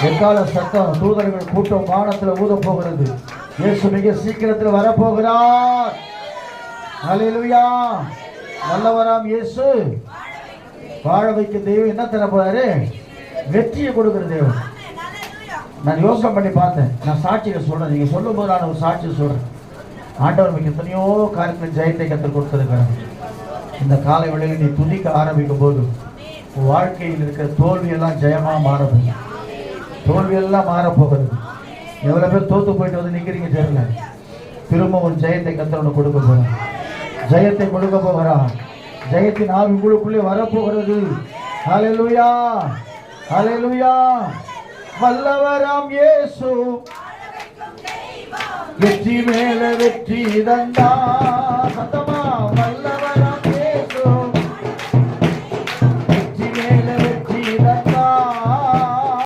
எக்கால சத்தம் தூதர்கள் கூட்டம் வானத்தில் ஊத போகிறது. இயேசு மிக சீக்கிரத்தில் வரப்போகிறார். ஹல்லேலூயா. நல்லவராம் இயேசு வாழ வைக்க தெய்வம் என்ன தர போறாரு? வெற்றியை கொடுக்கிற தெய்வம். நான் யோசனை பண்ணி பார்த்தேன். நான் சாட்சியை சொல்றேன். நீங்க சொல்லும் போது நான் ஒரு சாட்சியை சொல்றேன். ஆண்டவர் மிக எத்தனையோ காரியத்தில் ஜெயத்தை கற்றுக் கொடுத்திருக்கிறார். இந்த காலை வேளையில் நீ துதிக்க ஆரம்பிக்கும் போது வாழ்க்கையில் இருக்கிற தோல்வியெல்லாம் ஜெயமா மாறப்போகுது. தோல்வியெல்லாம் மாறப்போகிறது. எவ்வளவு பேர் தோத்து போயிட்டு வந்து நிக்கிறீங்க தெரியல. திரும்ப ஒரு ஜெயத்தை கத்தவனை கொடுக்க போறான். ஜெயத்தை கொடுக்க போகிறான். ஜெயத்தின் ஆவி உங்களுக்குள்ளே வரப்போகிறது. ஹல்லேலூயா, ஹல்லேலூயா. வல்லவராம் இயேசு வெற்றி மேல வெற்றி தந்தா. சத்தமா